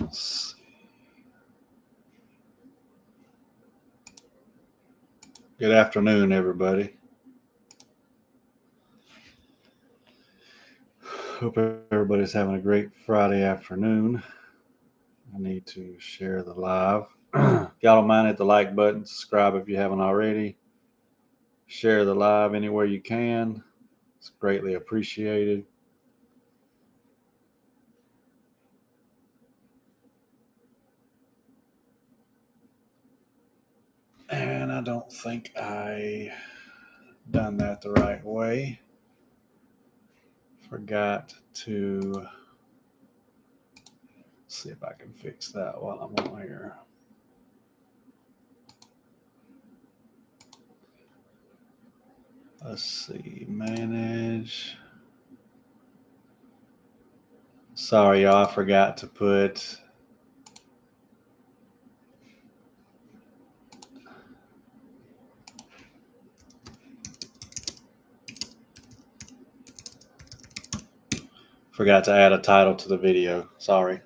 Let's see. Good afternoon, everybody. Hope everybody's having a great Friday afternoon. I need to share the live. Y'all don't mind, hit the like button, subscribe if you haven't already. Share the live anywhere you can. It's greatly appreciated. And I don't think I done that the right way. Forgot to see if I can fix that while I'm on here. Let's see, manage. Sorry, y'all, I forgot to put to add a title to the video. Sorry.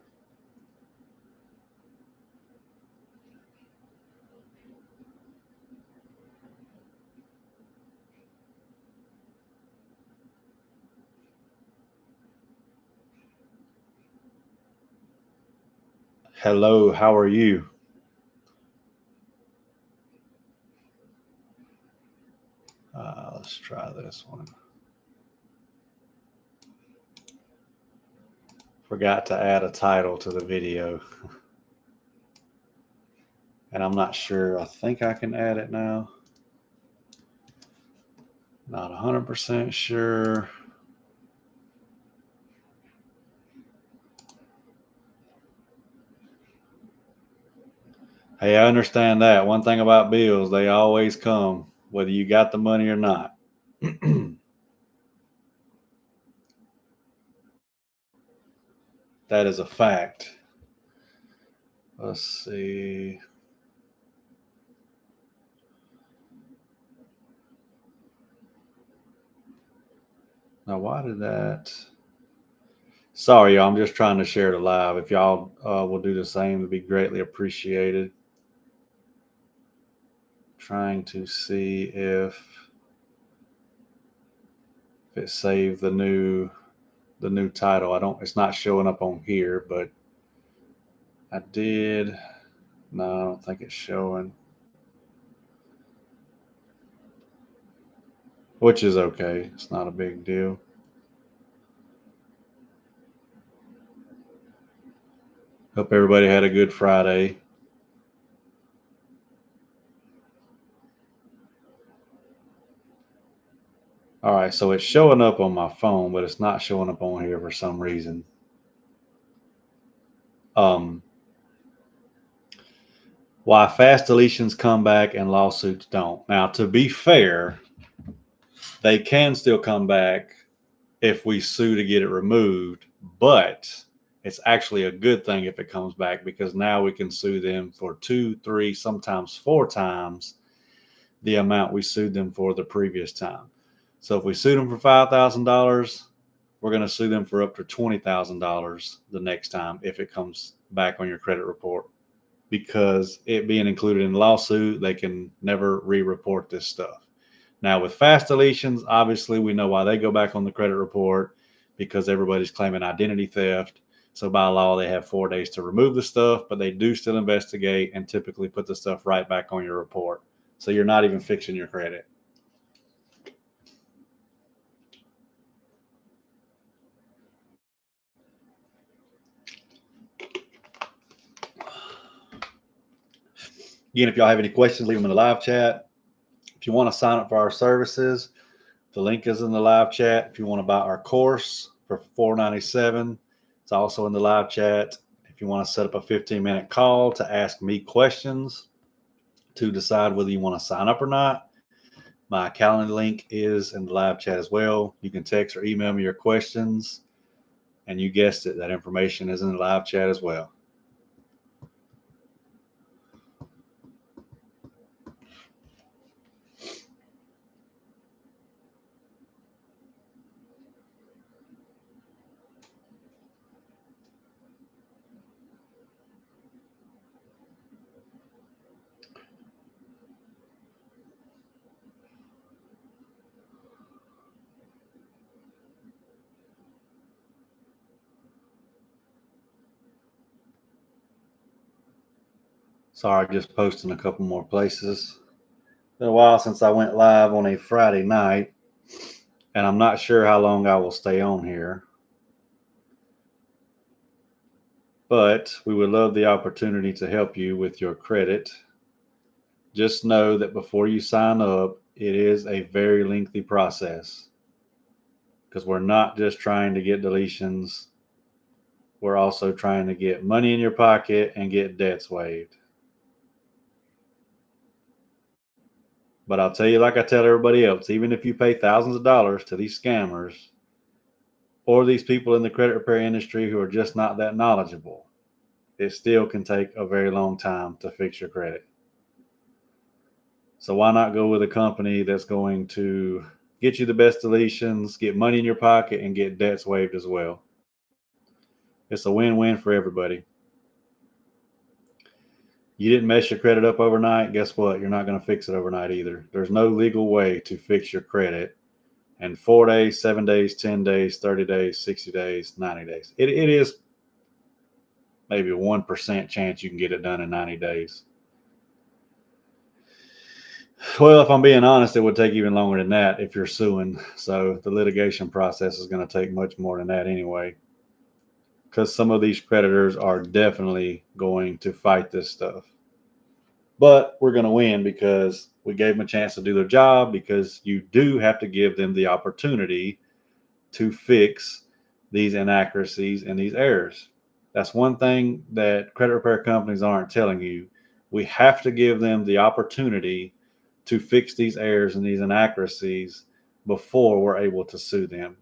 Hello, how are you? Let's try this one. Forgot to add a title to the video. And I'm not sure. I think I can add it now. Not 100% sure. Hey, I understand that. One thing about bills, they always come, whether you got the money or not. That is a fact. Let's see. Now, why did that? Sorry, y'all. I'm just trying to share the live. If y'all will do the same, it'd be greatly appreciated. Trying to see if it saved the new title. It's not showing up on here, but I did. No, I don't think it's showing. Which is okay. It's not a big deal. Hope everybody had a good Friday. All right, so it's showing up on my phone, but it's not showing up on here for some reason. Why fast deletions come back and lawsuits don't. Now, to be fair, they can still come back if we sue to get it removed, but it's actually a good thing if it comes back, because now we can sue them for 2, 3, sometimes 4 times the amount we sued them for the previous time. So if we sued them for $5,000, we're going to sue them for up to $20,000 the next time if it comes back on your credit report, because it being included in the lawsuit, they can never re-report this stuff. Now with fast deletions, obviously we know why they go back on the credit report, because everybody's claiming identity theft. So by law, they have 4 days to remove the stuff, but they do still investigate and typically put the stuff right back on your report. So you're not even fixing your credit. Again, if y'all have any questions, leave them in the live chat. If you want to sign up for our services, the link is in the live chat. If you want to buy our course for $497, it's also in the live chat. If you want to set up a 15-minute call to ask me questions to decide whether you want to sign up or not, my calendar link is in the live chat as well. You can text or email me your questions. And you guessed it, that information is in the live chat as well. Sorry, just posting a couple more places. It's been a while since I went live on a Friday night, and I'm not sure how long I will stay on here. But we would love the opportunity to help you with your credit. Just know that before you sign up, it is a very lengthy process because we're not just trying to get deletions. We're also trying to get money in your pocket and get debts waived. But I'll tell you, like I tell everybody else, even if you pay thousands of dollars to these scammers or these people in the credit repair industry who are just not that knowledgeable, it still can take a very long time to fix your credit. So why not go with a company that's going to get you the best deletions, get money in your pocket, and get debts waived as well? It's a win-win for everybody. You didn't mess your credit up overnight. Guess what? You're not going to fix it overnight either. There's no legal way to fix your credit in 4 days, 7 days, 10 days, 30 days, 60 days, 90 days. It is maybe a 1% chance you can get it done in 90 days. Well, if I'm being honest, it would take even longer than that if you're suing. So the litigation process is going to take much more than that anyway, because some of these creditors are definitely going to fight this stuff. But we're going to win because we gave them a chance to do their job, because you do have to give them the opportunity to fix these inaccuracies and these errors. That's one thing that credit repair companies aren't telling you. We have to give them the opportunity to fix these errors and these inaccuracies before we're able to sue them.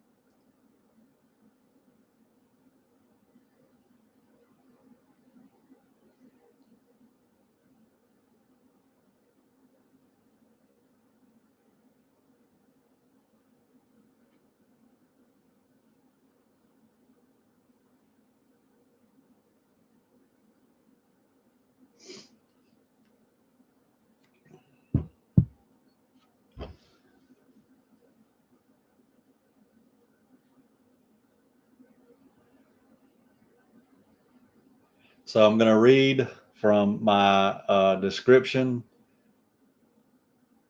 So I'm going to read from my description.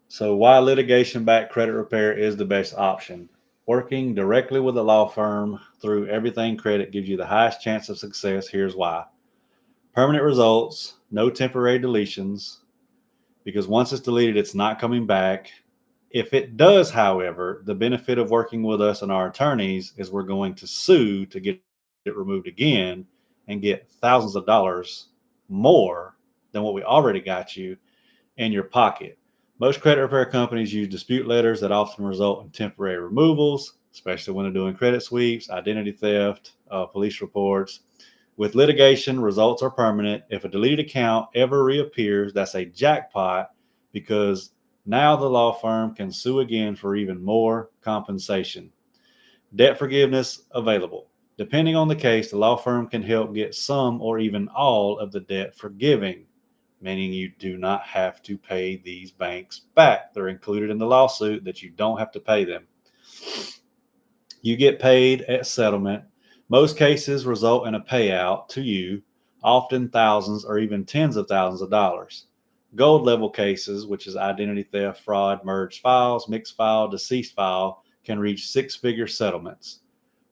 So why litigation-backed credit repair is the best option. Working directly with a law firm through Everything Credit gives you the highest chance of success. Here's why. Permanent results, no temporary deletions, because once it's deleted, it's not coming back. If it does, however, the benefit of working with us and our attorneys is we're going to sue to get it removed again and get thousands of dollars more than what we already got you in your pocket. Most credit repair companies use dispute letters that often result in temporary removals, especially when they're doing credit sweeps, identity theft, police reports. With litigation, results are permanent. If a deleted account ever reappears, that's a jackpot, because now the law firm can sue again for even more compensation. Debt forgiveness available. Depending on the case, the law firm can help get some or even all of the debt forgiving, meaning you do not have to pay these banks back. They're included in the lawsuit that you don't have to pay them. You get paid at settlement. Most cases result in a payout to you, often thousands or even tens of thousands of dollars. Gold level cases, which is identity theft, fraud, merged files, mixed file, deceased file, can reach six-figure settlements.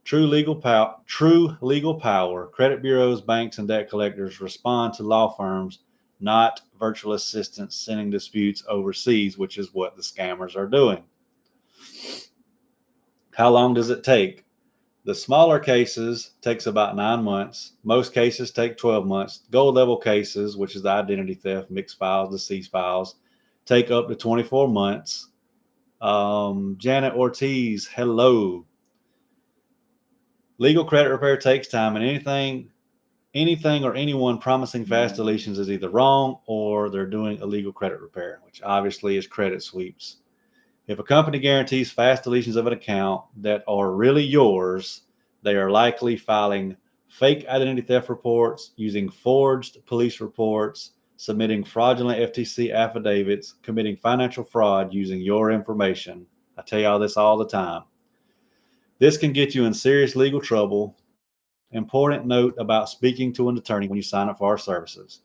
True legal power, credit bureaus, banks, and debt collectors respond to law firms, not virtual assistants sending disputes overseas, which is what the scammers are doing. How long does it take? The smaller cases takes about 9 months. Most cases take 12 months. Gold level cases, which is the identity theft, mixed files, deceased files, take up to 24 months. Janet Ortiz, hello. Legal credit repair takes time, and anything or anyone promising fast deletions is either wrong or they're doing illegal credit repair, which obviously is credit sweeps. If a company guarantees fast deletions of an account that are really yours, they are likely filing fake identity theft reports, using forged police reports, submitting fraudulent FTC affidavits, committing financial fraud using your information. I tell y'all this all the time. This can get you in serious legal trouble. Important note about speaking to an attorney when you sign up for our services.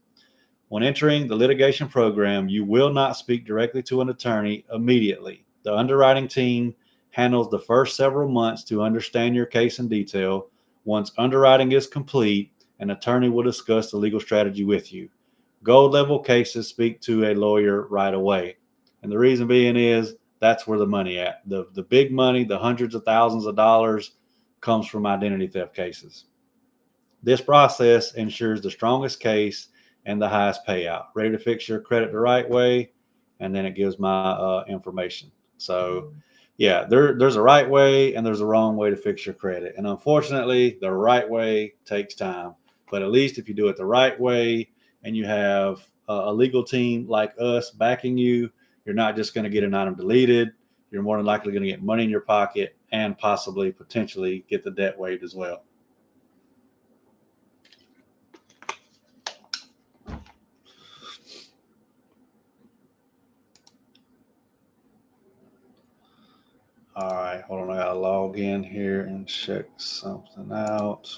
When entering the litigation program, you will not speak directly to an attorney immediately. The underwriting team handles the first several months to understand your case in detail. Once underwriting is complete, an attorney will discuss the legal strategy with you. Gold level cases speak to a lawyer right away. And the reason being is that's where the money at. The big money, the hundreds of thousands of dollars comes from identity theft cases. This process ensures the strongest case and the highest payout. Ready to fix your credit the right way, and then it gives my information. So yeah, there's a right way and there's a wrong way to fix your credit. And unfortunately, the right way takes time. But at least if you do it the right way and you have a legal team like us backing you, you're not just going to get an item deleted. You're more than likely going to get money in your pocket and possibly potentially get the debt waived as well. All right, hold on. I gotta log in here and check something out.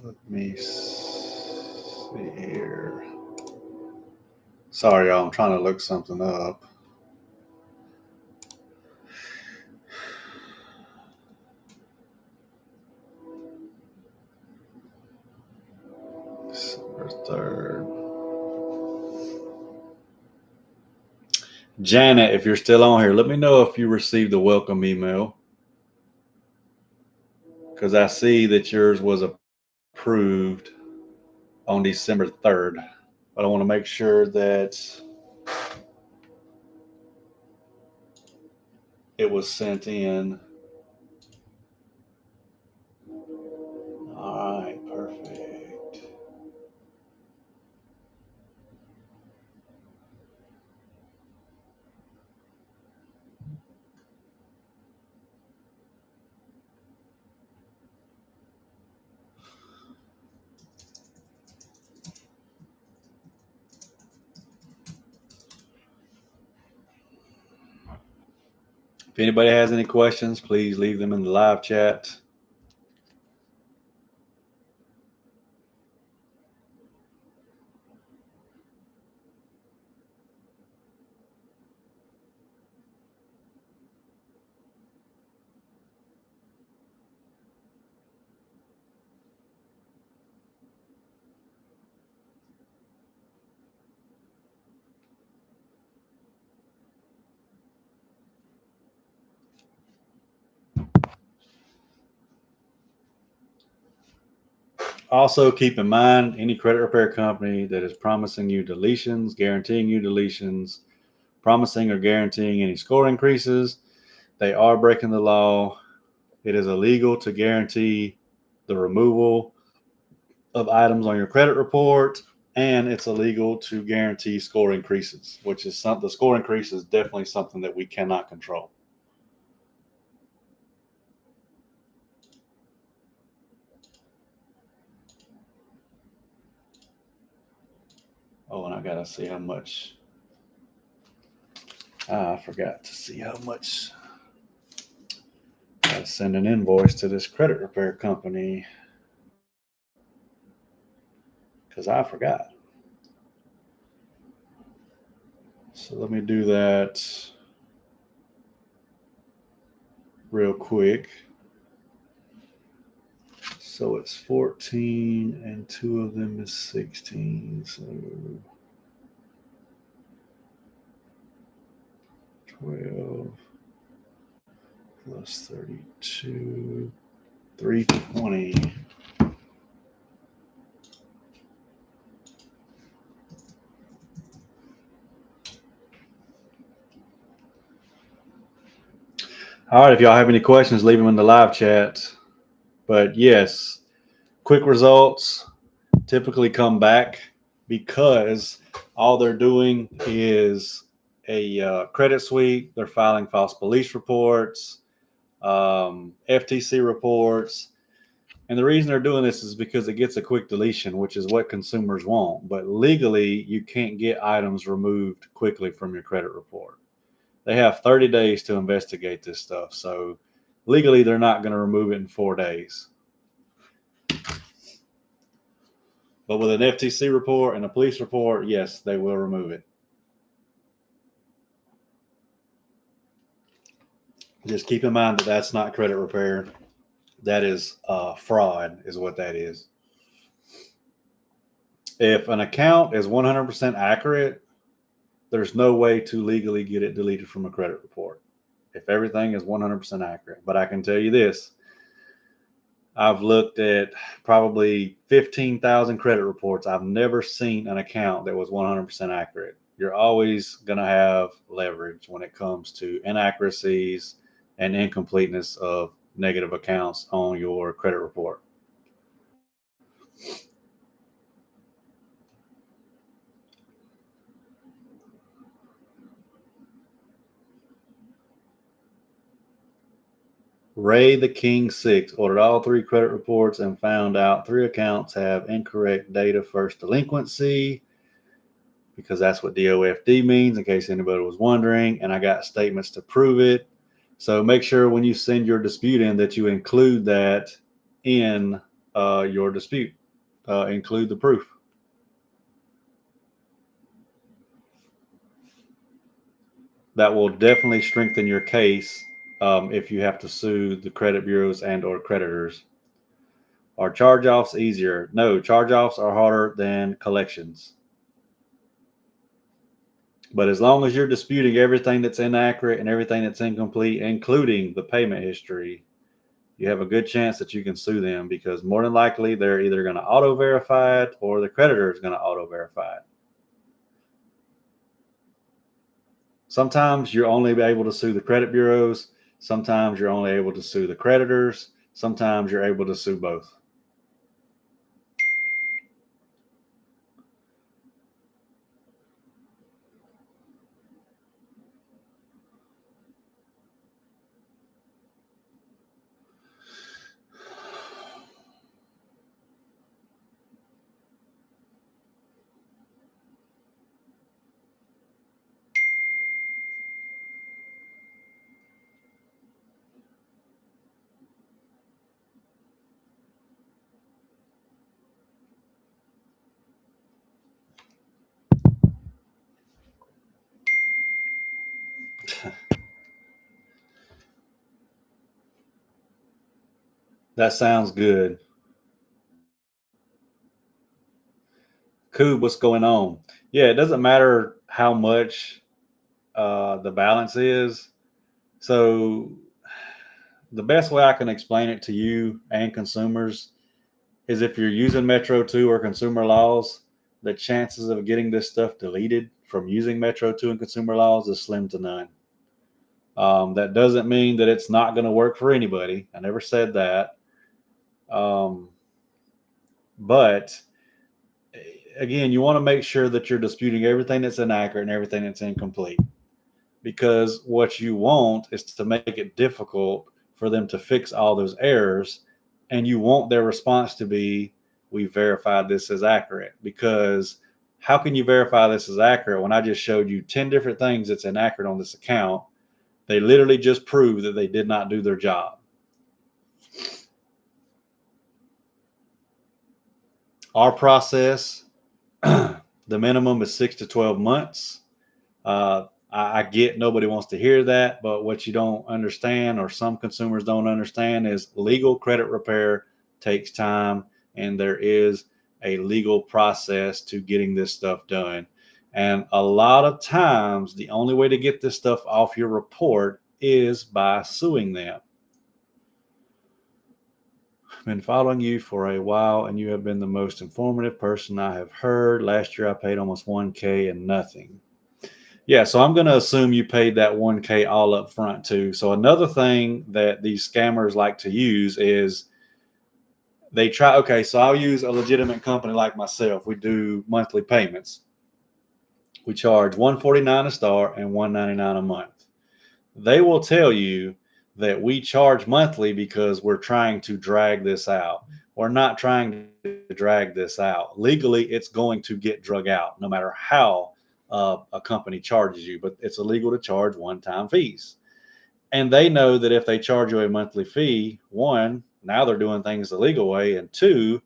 Let me see here. Sorry, y'all. I'm trying to look something up. December 3rd. Janet, if you're still on here, let me know if you received the welcome email, because I see that yours was approved on December 3rd. But I want to make sure that it was sent in. All right, perfect. If anybody has any questions, please leave them in the live chat. Also, keep in mind, any credit repair company that is promising you deletions, guaranteeing you deletions, promising or guaranteeing any score increases, they are breaking the law. It is illegal to guarantee the removal of items on your credit report, and it's illegal to guarantee score increases, which is something. The score increase is definitely something that we cannot control. Oh, and I gotta see how much. I forgot to see how much. I gotta send an invoice to this credit repair company because I forgot. So let me do that real quick. So it's 14 and two of them is 16. So 12 plus 32, 320. All right, if y'all have any questions, leave them in the live chat. But yes, quick results typically come back because all they're doing is a credit sweep. They're filing false police reports, FTC reports. And the reason they're doing this is because it gets a quick deletion, which is what consumers want. But legally, you can't get items removed quickly from your credit report. They have 30 days to investigate this stuff. So legally, they're not going to remove it in 4 days. But with an FTC report and a police report, yes, they will remove it. Just keep in mind that that's not credit repair. That is fraud, is what that is. If an account is 100% accurate, there's no way to legally get it deleted from a credit report if everything is 100% accurate. But I can tell you this. I've looked at probably 15,000 credit reports. I've never seen an account that was 100% accurate. You're always going to have leverage when it comes to inaccuracies and incompleteness of negative accounts on your credit report. Ray the King 6 ordered all 3 credit reports and found out 3 accounts have incorrect date of first delinquency, because that's what DOFD means, in case anybody was wondering. And I got statements to prove it. So make sure when you send your dispute in that you include that in your dispute. Include the proof. That will definitely strengthen your case if you have to sue the credit bureaus and or creditors. Are charge-offs easier? No, charge-offs are harder than collections. But as long as you're disputing everything that's inaccurate and everything that's incomplete, including the payment history, you have a good chance that you can sue them, because more than likely they're either going to auto-verify it or the creditor is going to auto-verify it. Sometimes you're only able to sue the credit bureaus. Sometimes you're only able to sue the creditors. Sometimes you're able to sue both. That sounds good. Coob, what's going on? Yeah, it doesn't matter how much the balance is. So the best way I can explain it to you and consumers is, if you're using Metro 2 or consumer laws, the chances of getting this stuff deleted from using Metro 2 and consumer laws is slim to none. That doesn't mean that it's not going to work for anybody. I never said that. But again, you want to make sure that you're disputing everything that's inaccurate and everything that's incomplete, because what you want is to make it difficult for them to fix all those errors. And you want their response to be, we verified this as accurate. Because how can you verify this as accurate when I just showed you 10 different things that's inaccurate on this account? They literally just proved that they did not do their job. Our process, the minimum is 6 to 12 months. I get nobody wants to hear that, but what you don't understand, or some consumers don't understand, is legal credit repair takes time, and there is a legal process to getting this stuff done. And a lot of times, the only way to get this stuff off your report is by suing them. I've been following you for a while, and you have been the most informative person I have heard. Last year, I paid almost $1,000 and nothing. Yeah, so I'm going to assume you paid that $1,000 all up front too. So another thing that these scammers like to use is they try, okay, so I'll use a legitimate company like myself. We do monthly payments. We charge $149 a start and $199 a month. They will tell you that we charge monthly because we're trying to drag this out. We're not trying to drag this out. Legally, it's going to get drug out no matter how a company charges you, but it's illegal to charge one-time fees. And they know that if they charge you a monthly fee, one, now they're doing things the legal way, and two,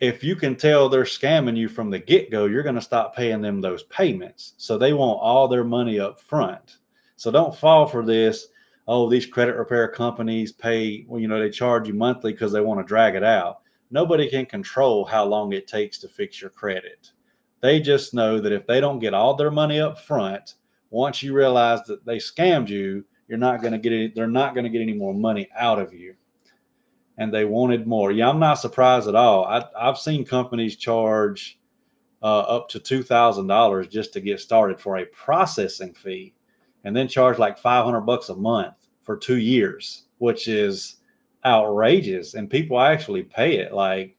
if you can tell they're scamming you from the get-go, you're going to stop paying them those payments. So they want all their money up front. So don't fall for this. Oh, these credit repair companies pay, well, they charge you monthly because they want to drag it out. Nobody can control how long it takes to fix your credit. They just know that if they don't get all their money up front, once you realize that they scammed you, they're not going to get any more money out of you. And they wanted more. Yeah, I'm not surprised at all. I've seen companies charge up to $2,000 just to get started for a processing fee, and then charge like $500 a month for 2 years, which is outrageous. And people actually pay it. Like,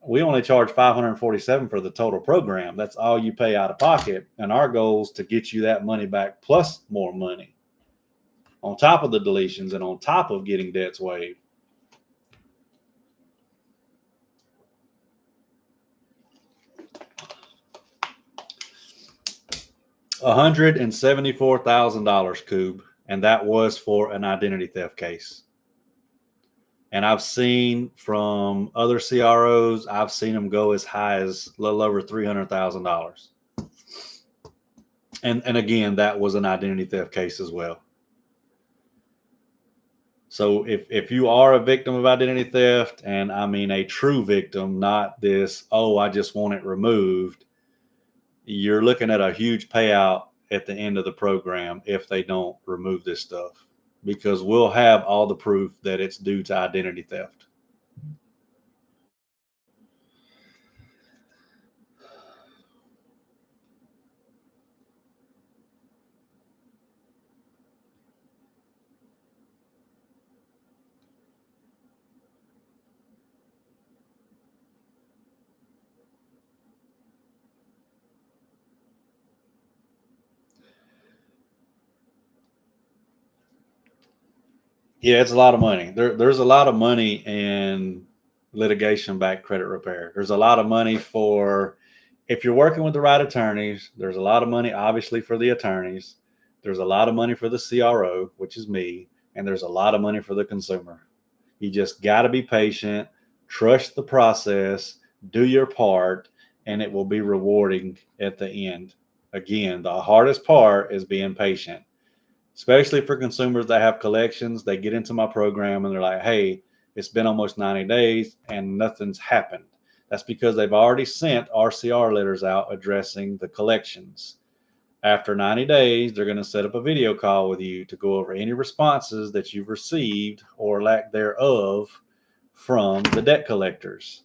we only charge $547 for the total program. That's all you pay out of pocket. And our goal is to get you that money back plus more money on top of the deletions and on top of getting debts waived. $174,000, Coob, and that was for an identity theft case. And I've seen from other CROs, I've seen them go as high as a little over $300,000. And again, that was an identity theft case as well. So if you are a victim of identity theft, and I mean a true victim, not this, oh, I just want it removed, you're looking at a huge payout at the end of the program if they don't remove this stuff, because we'll have all the proof that it's due to identity theft. Yeah, it's a lot of money. There's a lot of money in litigation-backed credit repair. There's a lot of money for, if you're working with the right attorneys, there's a lot of money, obviously, for the attorneys. There's a lot of money for the CRO, which is me, and there's a lot of money for the consumer. You just got to be patient, trust the process, do your part, and it will be rewarding at the end. Again, the hardest part is being patient, especially for consumers that have collections. They get into my program and they're like, hey, it's been almost 90 days and nothing's happened. That's because they've already sent RCR letters out addressing the collections. After 90 days, they're going to set up a video call with you to go over any responses that you've received or lack thereof from the debt collectors.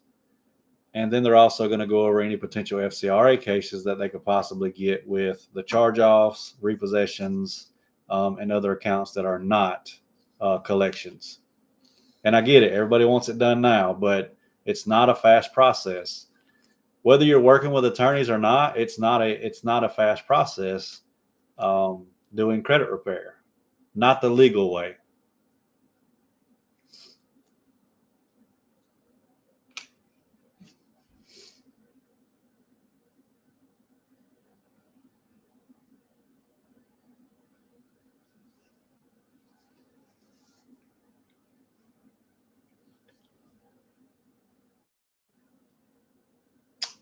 And then they're also going to go over any potential FCRA cases that they could possibly get with the charge-offs, repossessions, and other accounts that are not collections. And I get it. Everybody wants it done now, but it's not a fast process. Whether you're working with attorneys or not, it's not a fast process doing credit repair, not the legal way.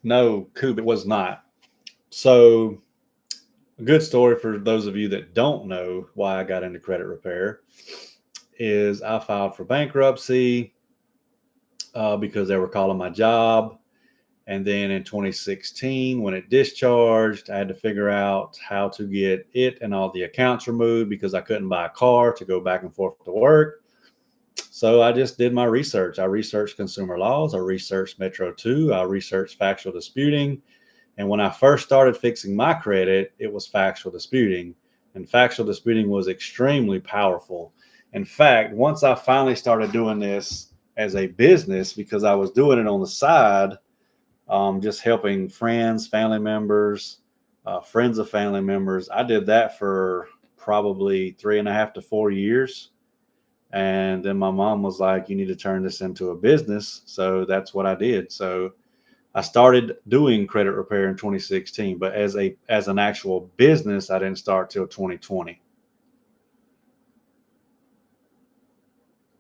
No, Coop, it was not. So, a good story for those of you that don't know why I got into credit repair is I filed for bankruptcy because they were calling my job. And then in 2016, when it discharged, I had to figure out how to get it and all the accounts removed because I couldn't buy a car to go back and forth to work. So I just did my research. I researched consumer laws. I researched Metro 2. I researched factual disputing. And when I first started fixing my credit, it was factual disputing. And factual disputing was extremely powerful. In fact, once I finally started doing this as a business, because I was doing it on the side, just helping friends, family members, friends of family members. I did that for probably 3.5 to 4 years. And then my mom was like, you need to turn this into a business. So that's what I did. So I started doing credit repair in 2016, but as an actual business, I didn't start till 2020.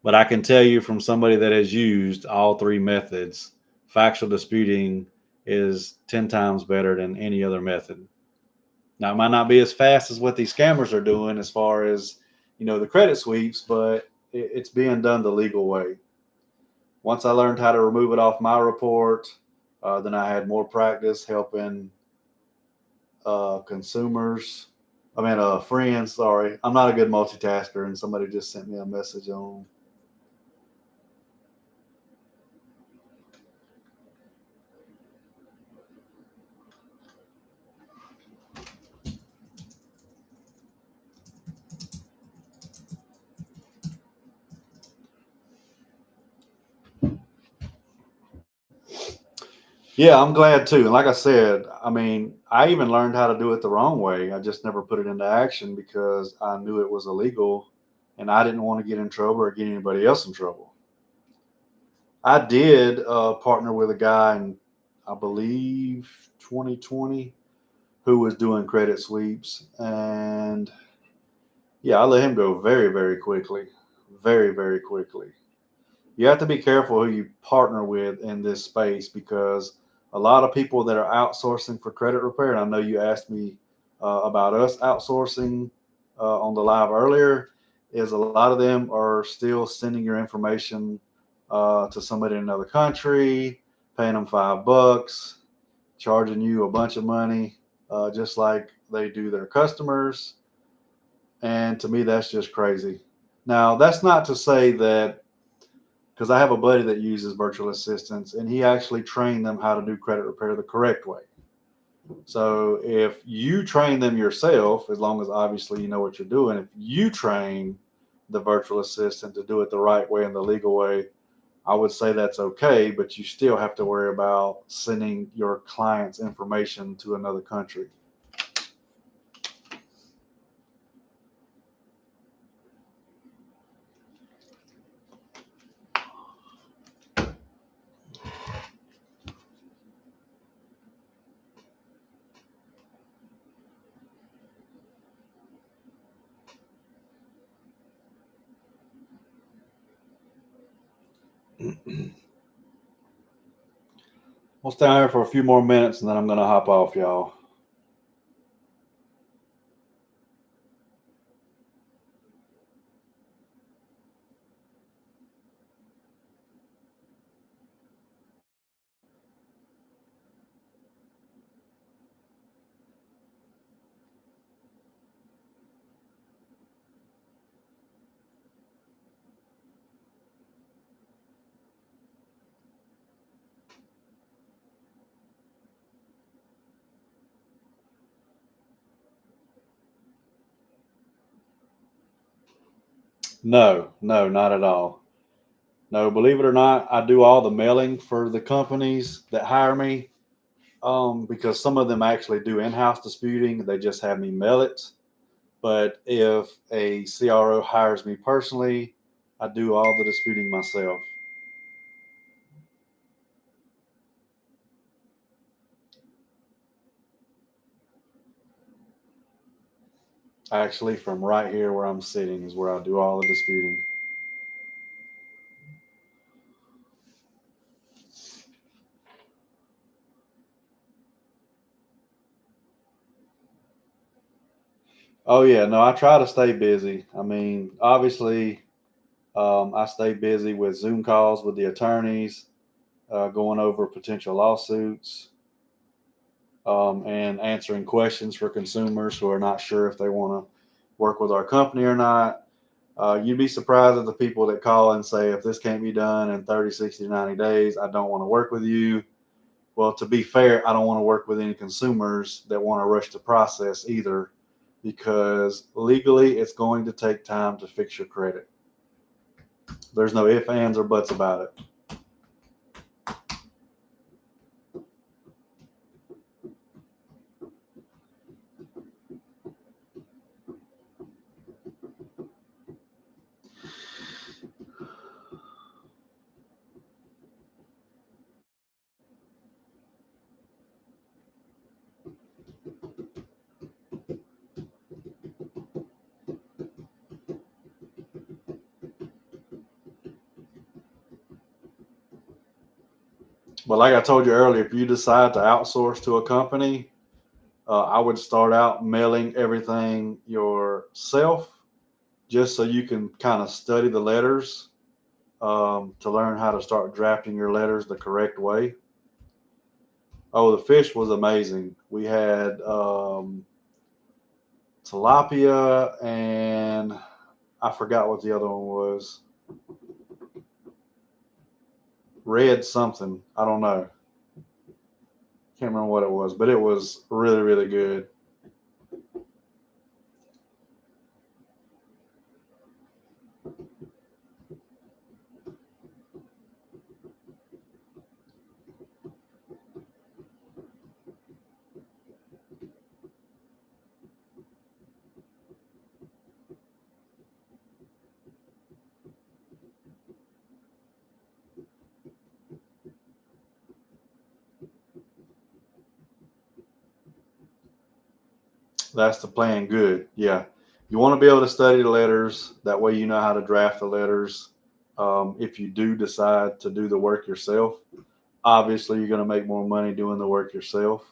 But I can tell you from somebody that has used all three methods, factual disputing is 10 times better than any other method. Now, it might not be as fast as what these scammers are doing as far as, the credit sweeps, but it's being done the legal way. Once I learned how to remove it off my report, then I had more practice helping friends. Sorry, I'm not a good multitasker, and somebody just sent me a message on. Yeah, I'm glad too. And like I said, I even learned how to do it the wrong way. I just never put it into action because I knew it was illegal and I didn't want to get in trouble or get anybody else in trouble. I did partner with a guy in, I believe, 2020 who was doing credit sweeps. And yeah, I let him go very, very quickly. Very, very quickly. You have to be careful who you partner with in this space because a lot of people that are outsourcing for credit repair, and I know you asked me about us outsourcing on the live earlier, is a lot of them are still sending your information to somebody in another country, paying them $5, charging you a bunch of money, just like they do their customers. And to me, that's just crazy. Now, that's not to say that, because I have a buddy that uses virtual assistants and he actually trained them how to do credit repair the correct way. So if you train them yourself, as long as obviously you know what you're doing, if you train the virtual assistant to do it the right way and the legal way, I would say that's okay, but you still have to worry about sending your client's information to another country. We'll stay here for a few more minutes and then I'm going to hop off, y'all. No, not at all. No, believe it or not, I do all the mailing for the companies that hire me because some of them actually do in-house disputing. They just have me mail it. But if a CRO hires me personally, I do all the disputing myself. Actually, from right here where I'm sitting is where I do all the disputing. Oh yeah, no, I try to stay busy. Obviously, I stay busy with Zoom calls with the attorneys, going over potential lawsuits, and answering questions for consumers who are not sure if they want to work with our company or not. You'd be surprised at the people that call and say, if this can't be done in 30, 60, 90 days, I don't want to work with you. Well, to be fair, I don't want to work with any consumers that want to rush the process either, because legally it's going to take time to fix your credit. There's no ifs, ands, or buts about it. But like I told you earlier, if you decide to outsource to a company, I would start out mailing everything yourself just so you can kind of study the letters, to learn how to start drafting your letters the correct way. Oh, the fish was amazing. We had tilapia, and I forgot what the other one was. Red something. I don't know. Can't remember what it was, but it was really, really good. That's the plan. Good. Yeah. You want to be able to study the letters. That way you know how to draft the letters. If you do decide to do the work yourself, obviously you're going to make more money doing the work yourself.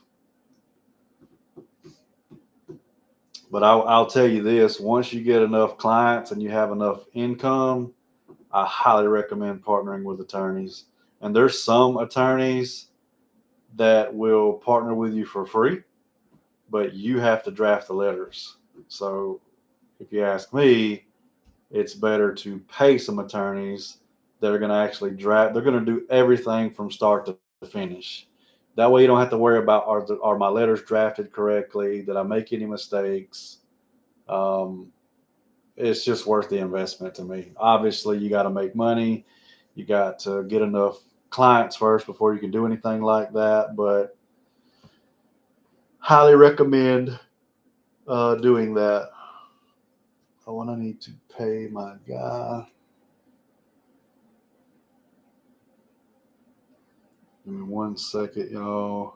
But I'll tell you this, once you get enough clients and you have enough income, I highly recommend partnering with attorneys. And there's some attorneys that will partner with you for free, but you have to draft the letters. So if you ask me, it's better to pay some attorneys that are going to actually draft. They're going to do everything from start to finish. That way you don't have to worry about, are my letters drafted correctly? Did I make any mistakes? Um, it's just worth the investment to me. Obviously, you got to make money. You got to get enough clients first before you can do anything like that. But highly recommend doing that. Oh, and I need to pay my guy. Give me 1 second, y'all.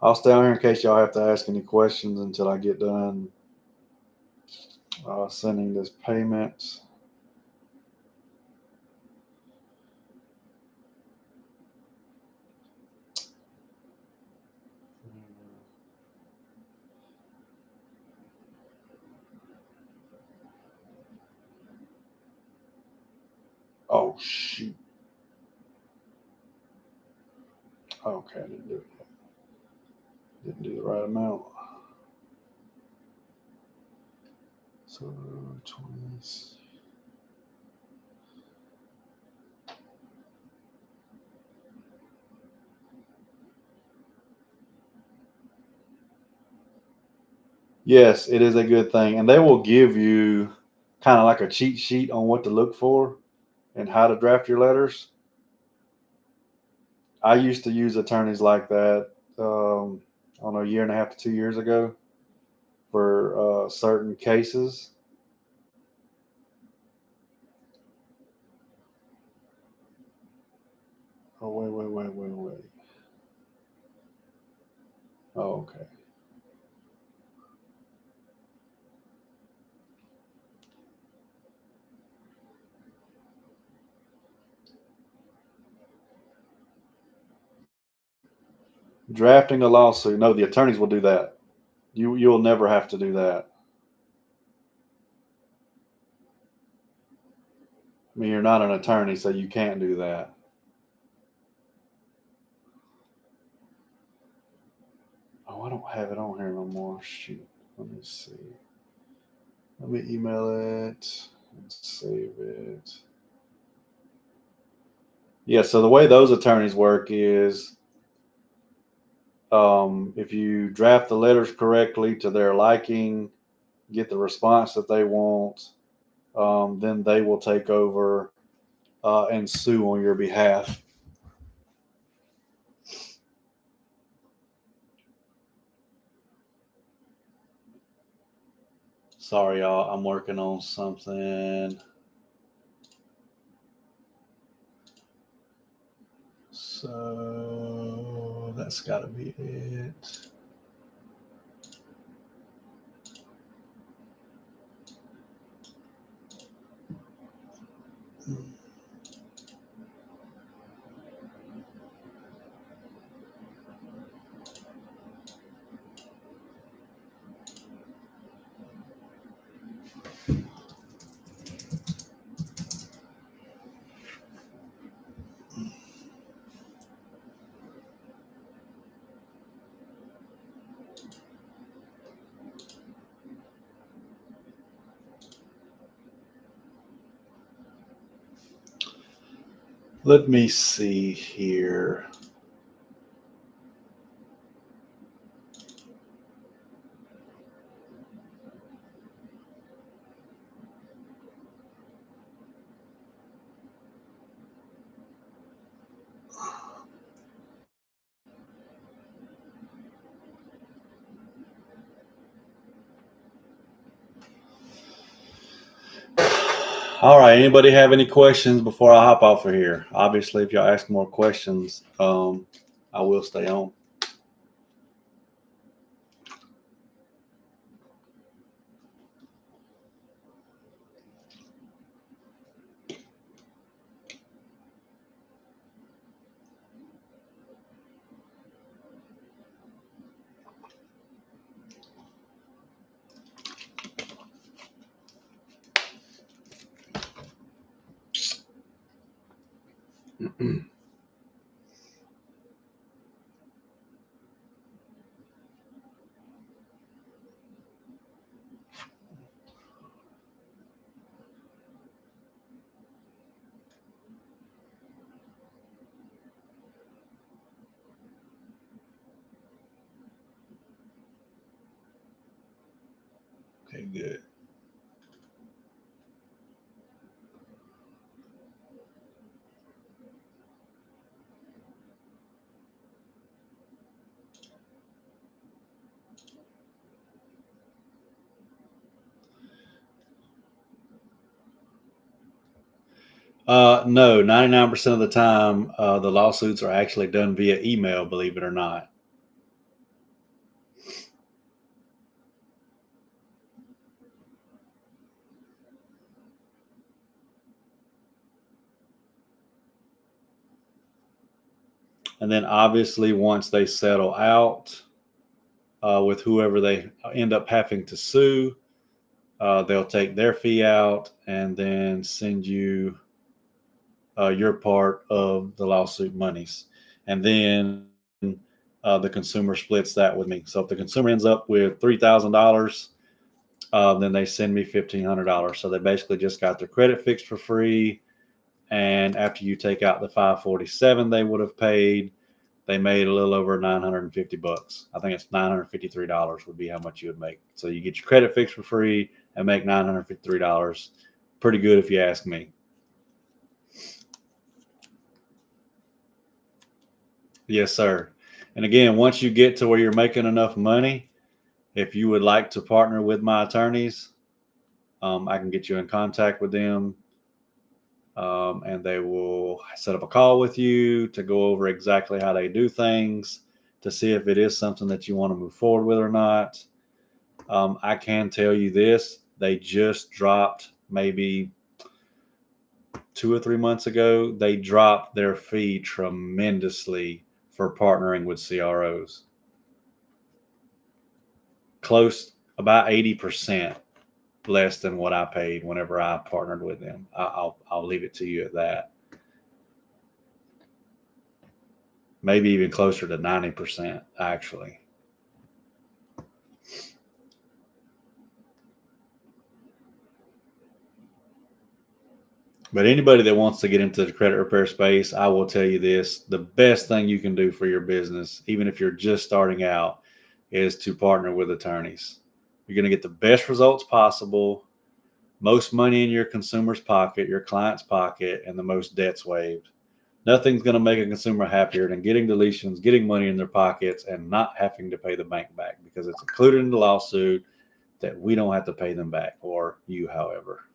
I'll stay on here in case y'all have to ask any questions until I get done sending this payment. Oh, shoot. Okay, I didn't do it. Didn't do the right amount. So 20. Yes, it is a good thing. And they will give you kind of like a cheat sheet on what to look for and how to draft your letters. I used to use attorneys like that, I don't know, a year and a half to 2 years ago for certain cases. Oh, wait. Oh, okay. Drafting a lawsuit. No, the attorneys will do that. You'll never have to do that. I mean, you're not an attorney, so you can't do that. Oh, I don't have it on here no more. Shoot. Let me see. Let me email it and save it. Yeah, so the way those attorneys work is, if you draft the letters correctly to their liking, get the response that they want, then they will take over and sue on your behalf. Sorry, y'all. I'm working on something. So that's got to be it. Let me see here. All right. Anybody have any questions before I hop off of here? Obviously, if y'all ask more questions, I will stay on. Okay, good. No, 99% of the time, the lawsuits are actually done via email, believe it or not. And then obviously, once they settle out with whoever they end up having to sue, they'll take their fee out and then send you your part of the lawsuit monies. And then the consumer splits that with me. So if the consumer ends up with $3,000, then they send me $1,500. So they basically just got their credit fixed for free. And after you take out the $547 they would have paid, they made a little over $950. I think it's $953 would be how much you would make. So you get your credit fixed for free and make $953. Pretty good if you ask me. Yes, sir. And again, once you get to where you're making enough money, if you would like to partner with my attorneys, I can get you in contact with them, and they will set up a call with you to go over exactly how they do things to see if it is something that you want to move forward with or not. I can tell you this, they just dropped maybe 2 or 3 months ago, they dropped their fee tremendously for partnering with CROs. Close, about 80% less than what I paid whenever I partnered with them. I'll leave it to you at that. Maybe even closer to 90%, actually. But anybody that wants to get into the credit repair space, I will tell you this, the best thing you can do for your business, even if you're just starting out, is to partner with attorneys. You're going to get the best results possible, most money in your consumer's pocket, your client's pocket, and the most debts waived. Nothing's going to make a consumer happier than getting deletions, getting money in their pockets, and not having to pay the bank back, because it's included in the lawsuit that we don't have to pay them back, or you, however.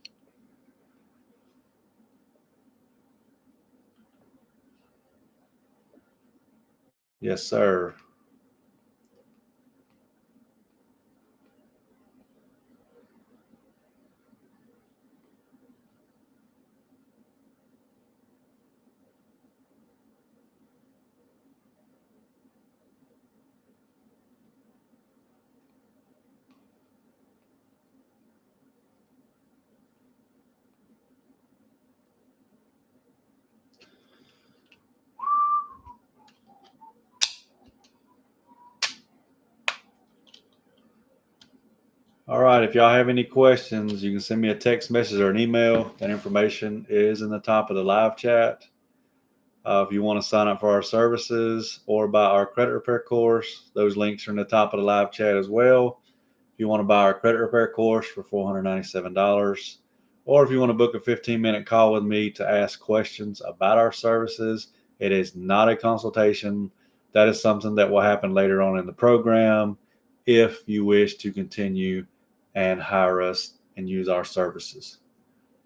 Yes, sir. All right. If y'all have any questions, you can send me a text message or an email. That information is in the top of the live chat. If you want to sign up for our services or buy our credit repair course, those links are in the top of the live chat as well. If you want to buy our credit repair course for $497, or if you want to book a 15-minute call with me to ask questions about our services, it is not a consultation. That is something that will happen later on in the program if you wish to continue and hire us and use our services.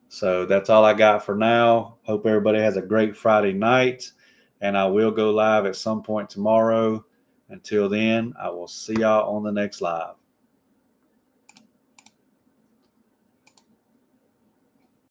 So that's all I got for now. Hope everybody has a great Friday night, and I will go live at some point tomorrow. Until then, I will see y'all on the next live.